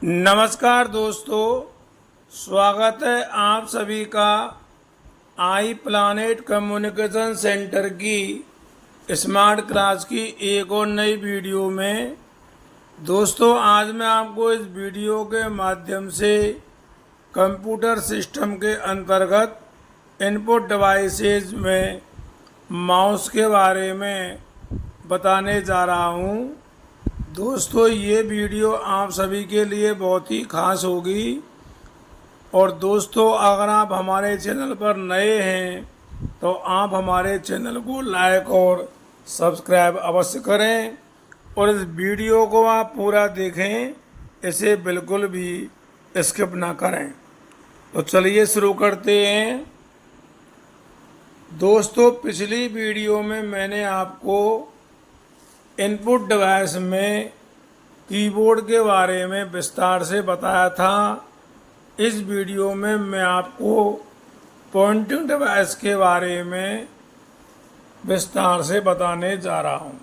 नमस्कार दोस्तों, स्वागत है आप सभी का आई प्लानेट कम्युनिकेशन सेंटर की स्मार्ट क्लास की एक और नई वीडियो में। दोस्तों, आज मैं आपको इस वीडियो के माध्यम से कंप्यूटर सिस्टम के अंतर्गत इनपुट डिवाइसेज में माउस के बारे में बताने जा रहा हूँ। दोस्तों, ये वीडियो आप सभी के लिए बहुत ही खास होगी। और दोस्तों, अगर आप हमारे चैनल पर नए हैं तो आप हमारे चैनल को लाइक और सब्सक्राइब अवश्य करें और इस वीडियो को आप पूरा देखें, इसे बिल्कुल भी स्किप ना करें। तो चलिए शुरू करते हैं। दोस्तों, पिछली वीडियो में मैंने आपको इनपुट डिवाइस में कीबोर्ड के बारे में विस्तार से बताया था। इस वीडियो में मैं आपको पॉइंटिंग डिवाइस के बारे में विस्तार से बताने जा रहा हूं।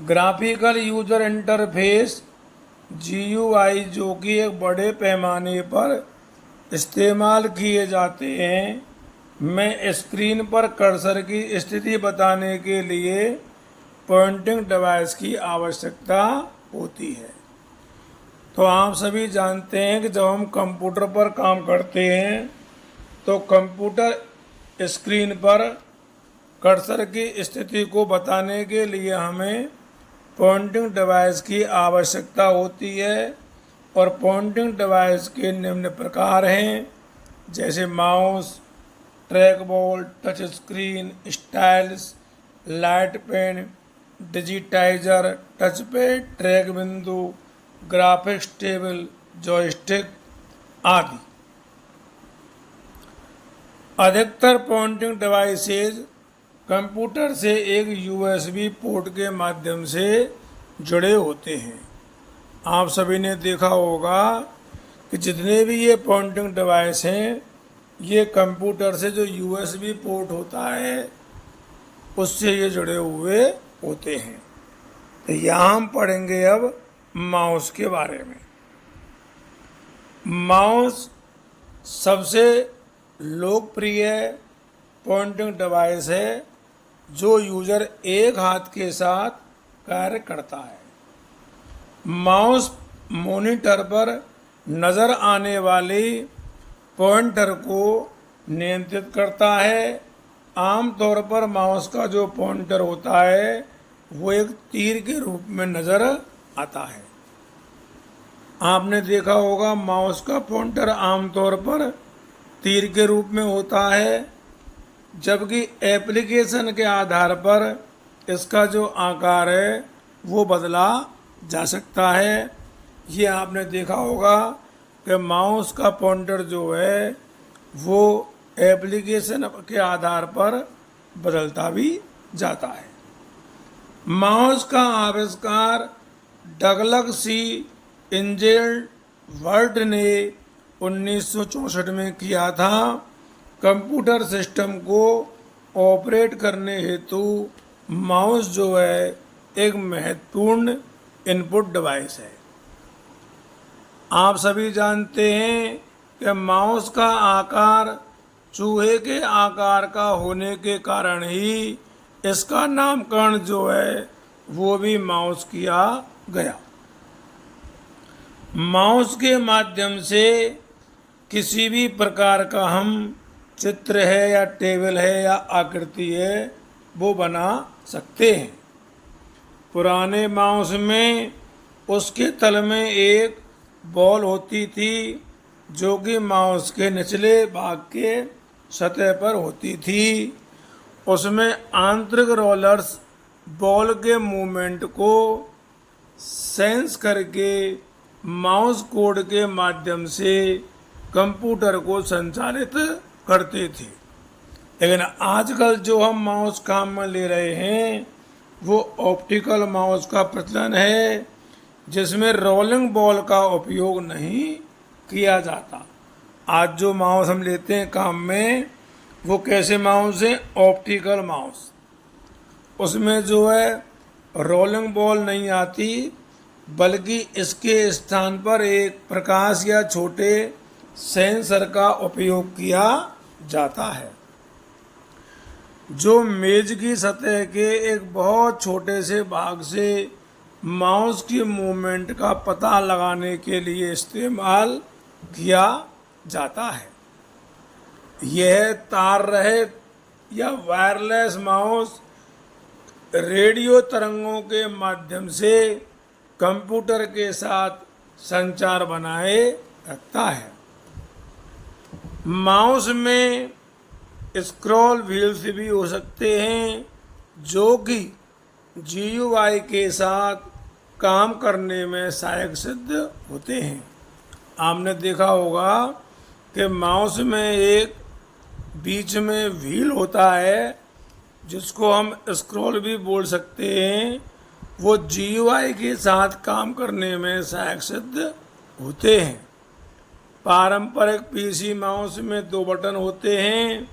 ग्राफिकल यूजर इंटरफेस GUI, जो कि एक बड़े पैमाने पर इस्तेमाल किए जाते हैं, में स्क्रीन पर कर्सर की स्थिति बताने के लिए पॉइंटिंग डिवाइस की आवश्यकता होती है। तो आप सभी जानते हैं कि जब हम कंप्यूटर पर काम करते हैं तो कंप्यूटर स्क्रीन पर कर्सर की स्थिति को बताने के लिए हमें पॉइंटिंग डिवाइस की आवश्यकता होती है। और पॉइंटिंग डिवाइस के निम्न प्रकार हैं, जैसे mouse, track ball, touch screen, stylus, light pen, digitizer, touch pad, track बिंदु, ग्राफिक्स टेबल, जॉयस्टिक आदि। अधिकतर पॉइंटिंग डिवाइसेज कंप्यूटर से एक USB पोर्ट के माध्यम से जुड़े होते हैं। आप सभी ने देखा होगा कि जितने भी ये पॉइंटिंग डिवाइस हैं, ये कंप्यूटर से जो USB पोर्ट होता है उससे ये जुड़े हुए होते हैं। तो यहाँ हम पढ़ेंगे अब माउस के बारे में। माउस सबसे लोकप्रिय पॉइंटिंग डिवाइस है जो यूजर एक हाथ के साथ कार्य करता है। माउस मॉनिटर पर नज़र आने वाली पॉइंटर को नियंत्रित करता है। आमतौर पर माउस का जो पॉइंटर होता है वो एक तीर के रूप में नज़र आता है। आपने देखा होगा माउस का पॉइंटर आमतौर पर तीर के रूप में होता है, जबकि एप्लीकेशन के आधार पर इसका जो आकार है वो बदला जा सकता है। ये आपने देखा होगा कि माउस का पॉइंटर जो है वो एप्लीकेशन के आधार पर बदलता भी जाता है। माउस का आविष्कार डगलस C. एंजेलवर्थ ने 1964 में किया था। कंप्यूटर सिस्टम को ऑपरेट करने हेतु माउस जो है एक महत्वपूर्ण इनपुट डिवाइस है। आप सभी जानते हैं कि माउस का आकार चूहे के आकार का होने के कारण ही इसका नामकरण जो है वो भी माउस किया गया। माउस के माध्यम से किसी भी प्रकार का हम चित्र है या टेबल है या आकृति है वो बना सकते हैं। पुराने माउस में उसके तल में एक बॉल होती थी जो कि माउस के निचले भाग के सतह पर होती थी। उसमें आंतरिक रोलर्स बॉल के मूवमेंट को सेंस करके माउस कोड के माध्यम से कंप्यूटर को संचालित करते थे। लेकिन आजकल जो हम माउस काम में ले रहे हैं वो ऑप्टिकल माउस का प्रचलन है, जिसमें रोलिंग बॉल का उपयोग नहीं किया जाता। आज जो माउस हम लेते हैं काम में वो कैसे माउस है? Optical mouse. उसमें जो है रोलिंग बॉल नहीं आती, बल्कि इसके स्थान पर एक प्रकाश या छोटे सेंसर का उपयोग किया जाता है, जो मेज की सतह के एक बहुत छोटे से भाग से माउस की मूवमेंट का पता लगाने के लिए इस्तेमाल किया जाता है। यह तार रहित या वायरलेस माउस रेडियो तरंगों के माध्यम से कंप्यूटर के साथ संचार बनाए रखता है। माउस में स्क्रॉल व्हील्स भी हो सकते हैं, जो कि GUI के साथ काम करने में सहायक सिद्ध होते हैं। आपने देखा होगा कि माउस में एक बीच में व्हील होता है, जिसको हम स्क्रॉल भी बोल सकते हैं। वो GUI के साथ काम करने में सहायक सिद्ध होते हैं। पारंपरिक PC माउस में 2 बटन होते हैं,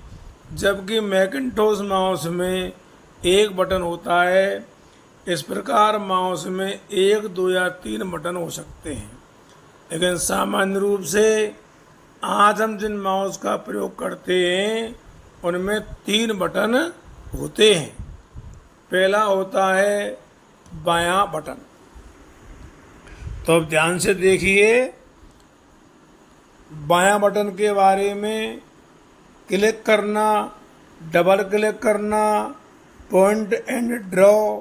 जबकि मैकिन्टोश माउस में 1 बटन होता है। इस प्रकार माउस में 1, 2 या 3 बटन हो सकते हैं, लेकिन सामान्य रूप से आज हम जिन माउस का प्रयोग करते हैं उनमें 3 बटन होते हैं। पहला होता है बायां बटन। तो अब ध्यान से देखिए, बायां बटन के बारे में क्लिक करना, डबल क्लिक करना, पॉइंट एंड ड्रॉ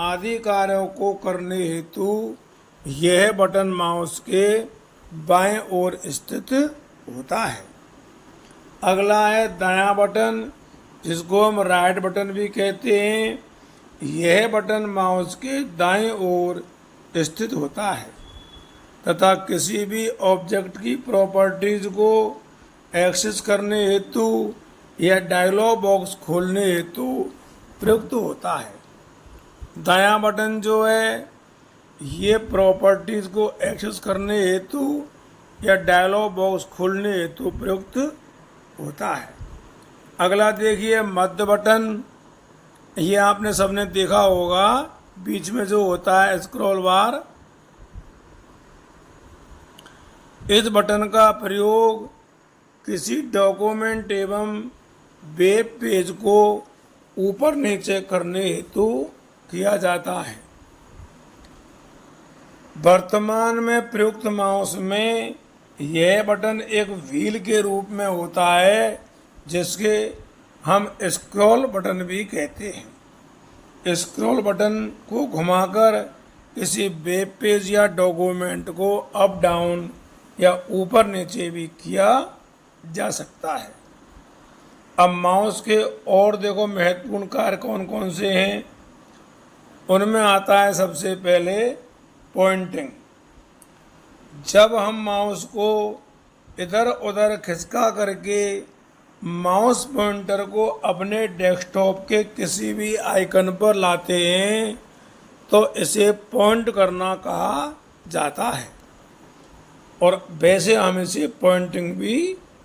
आदि कार्यों को करने हेतु यह बटन माउस के बाएं ओर स्थित होता है। अगला है दायां बटन, जिसको हम राइट बटन भी कहते हैं। यह बटन माउस के दाएं ओर स्थित होता है तथा किसी भी ऑब्जेक्ट की प्रॉपर्टीज को एक्सेस करने हेतु या डायलॉग बॉक्स खोलने हेतु प्रयुक्त होता है। दायां बटन जो है ये प्रॉपर्टीज को एक्सेस करने हेतु या डायलॉग बॉक्स खोलने हेतु प्रयुक्त होता है। अगला देखिए मध्य बटन। ये आपने सबने देखा होगा, बीच में जो होता है स्क्रॉल बार। इस बटन का प्रयोग किसी डॉक्यूमेंट एवं वेब पेज को ऊपर नीचे करने हेतु किया जाता है। वर्तमान में प्रयुक्त माउस में यह बटन एक व्हील के रूप में होता है, जिसके हम स्क्रॉल बटन भी कहते हैं। स्क्रॉल बटन को घुमाकर किसी वेब पेज या डॉक्यूमेंट को अप डाउन या ऊपर नीचे भी किया जा सकता है। अब माउस के और देखो महत्वपूर्ण कार्य कौन कौन से हैं। उनमें आता है सबसे पहले पॉइंटिंग। जब हम माउस को इधर उधर खिसका करके माउस पॉइंटर को अपने डेस्कटॉप के किसी भी आइकन पर लाते हैं तो इसे पॉइंट करना कहा जाता है, और वैसे हम इसे पॉइंटिंग भी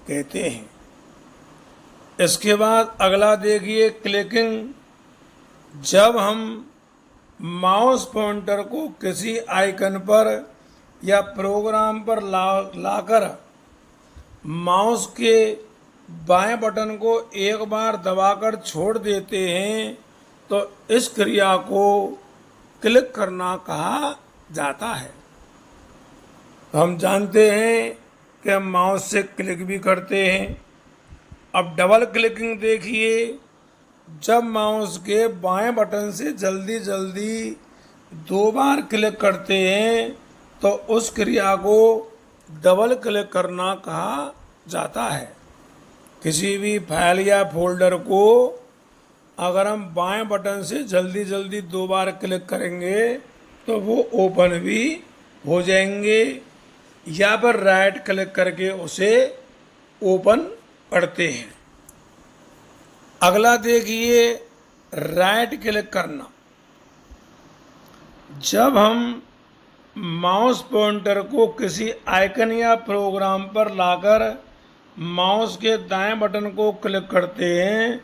कहते हैं। इसके बाद अगला देखिए क्लिकिंग। जब हम माउस पॉइंटर को किसी आइकन पर या प्रोग्राम पर लाकर माउस के बाएं बटन को एक बार दबाकर छोड़ देते हैं तो इस क्रिया को क्लिक करना कहा जाता है। हम जानते हैं कि हम माउस से क्लिक भी करते हैं। अब डबल क्लिकिंग देखिए। जब माउस के बाएं बटन से जल्दी जल्दी 2 बार क्लिक करते हैं तो उस क्रिया को डबल क्लिक करना कहा जाता है। किसी भी फाइल या फोल्डर को अगर हम बाएं बटन से जल्दी जल्दी 2 बार क्लिक करेंगे तो वो ओपन भी हो जाएंगे, या फिर राइट क्लिक करके उसे ओपन करते हैं। अगला देखिए राइट क्लिक करना। जब हम माउस पॉइंटर को किसी आइकन या प्रोग्राम पर लाकर माउस के दाएं बटन को क्लिक करते हैं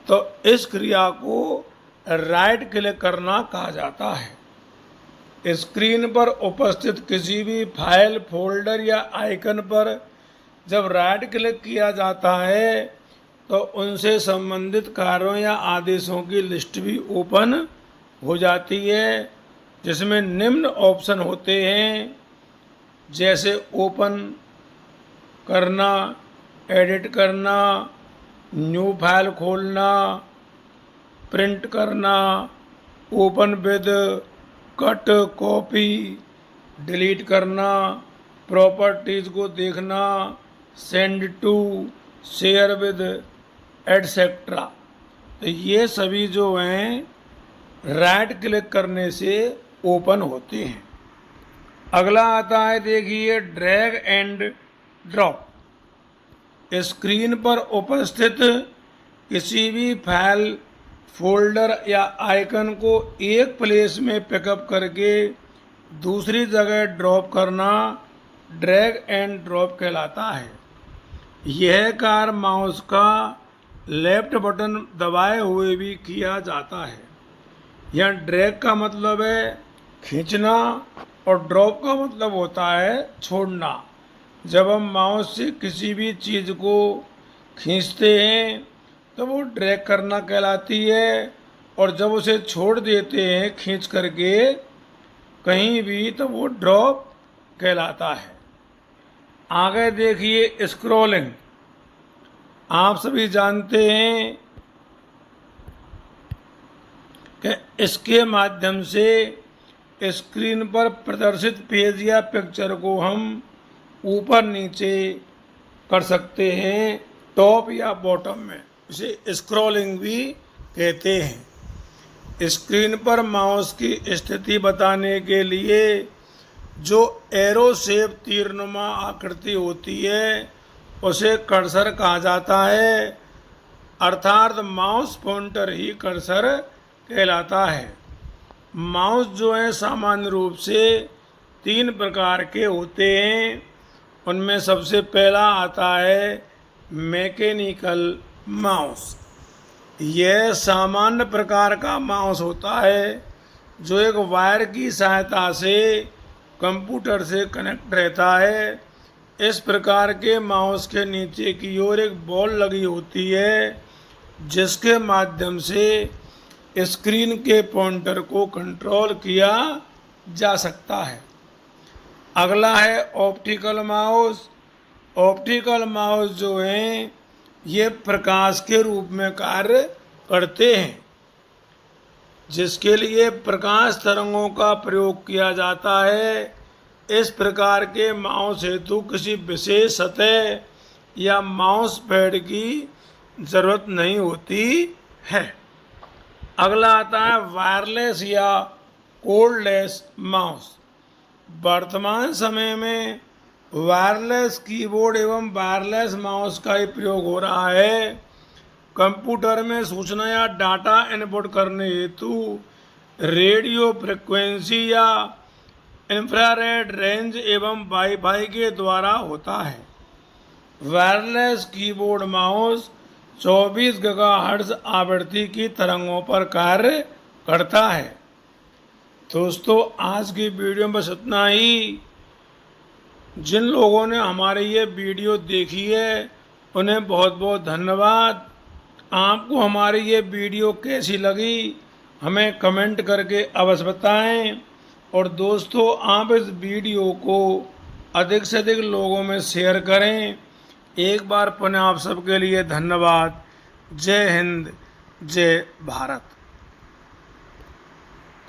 तो इस क्रिया को राइट क्लिक करना कहा जाता है। स्क्रीन पर उपस्थित किसी भी फाइल, फोल्डर या आइकन पर जब राइट क्लिक किया जाता है तो उनसे संबंधित कार्यों या आदेशों की लिस्ट भी ओपन हो जाती है, जिसमें निम्न ऑप्शन होते हैं, जैसे ओपन करना, एडिट करना, न्यू फाइल खोलना, प्रिंट करना, open with, cut, copy, delete करना, प्रॉपर्टीज़ को देखना, send to, share with, etcetera. तो ये सभी जो हैं राइट क्लिक करने से ओपन होते हैं। अगला आता है, देखिए, ड्रैग एंड ड्रॉप। स्क्रीन पर उपस्थित किसी भी फाइल, फोल्डर या आइकन को एक प्लेस में पिकअप करके दूसरी जगह ड्रॉप करना ड्रैग एंड ड्रॉप कहलाता है। यह कार्य माउस का लेफ्ट बटन दबाए हुए भी किया जाता है। यह ड्रैग का मतलब है खींचना और ड्रॉप का मतलब होता है छोड़ना। जब हम माउस से किसी भी चीज़ को खींचते हैं तो वो ड्रैग करना कहलाती है, और जब उसे छोड़ देते हैं खींच करके कहीं भी तो वो ड्रॉप कहलाता है। आगे देखिए, स्क्रॉलिंग। आप सभी जानते हैं कि इसके माध्यम से स्क्रीन पर प्रदर्शित पेज या पिक्चर को हम ऊपर नीचे कर सकते हैं, टॉप या बॉटम में। इसे स्क्रॉलिंग भी कहते हैं। स्क्रीन पर माउस की स्थिति बताने के लिए जो एरो शेप तीरनुमा आकृति होती है उसे कर्सर कहा जाता है, अर्थात माउस पॉइंटर ही कर्सर कहलाता है। माउस जो है सामान्य रूप से 3 प्रकार के होते हैं। उनमें सबसे पहला आता है मैकेनिकल माउस। यह सामान्य प्रकार का माउस होता है जो एक वायर की सहायता से कंप्यूटर से कनेक्ट रहता है। इस प्रकार के माउस के नीचे की ओर एक बॉल लगी होती है जिसके माध्यम से स्क्रीन के पॉइंटर को कंट्रोल किया जा सकता है। अगला है ऑप्टिकल माउस। ऑप्टिकल माउस जो हैं ये प्रकाश के रूप में कार्य करते हैं, जिसके लिए प्रकाश तरंगों का प्रयोग किया जाता है। इस प्रकार के माउस हेतु किसी विशेष सतह या माउस पैड की ज़रूरत नहीं होती है। अगला आता है वायरलेस या कोर्डलेस माउस। वर्तमान समय में वायरलेस कीबोर्ड एवं वायरलेस माउस का ही प्रयोग हो रहा है। कंप्यूटर में सूचना या डाटा इनपुट करने हेतु रेडियो फ्रिक्वेंसी या इंफ्रारेड रेंज एवं वाईफाई के द्वारा होता है। वायरलेस कीबोर्ड माउस 24 गीगाहर्ट्ज़ आवृत्ति की तरंगों पर कार्य करता है। दोस्तों, आज की वीडियो में बस इतना ही। जिन लोगों ने हमारी ये वीडियो देखी है उन्हें बहुत बहुत धन्यवाद। आपको हमारी ये वीडियो कैसी लगी हमें कमेंट करके अवश्य बताएं, और दोस्तों आप इस वीडियो को अधिक से अधिक लोगों में शेयर करें। एक बार पुनः आप सबके लिए धन्यवाद। जय हिंद, जय भारत।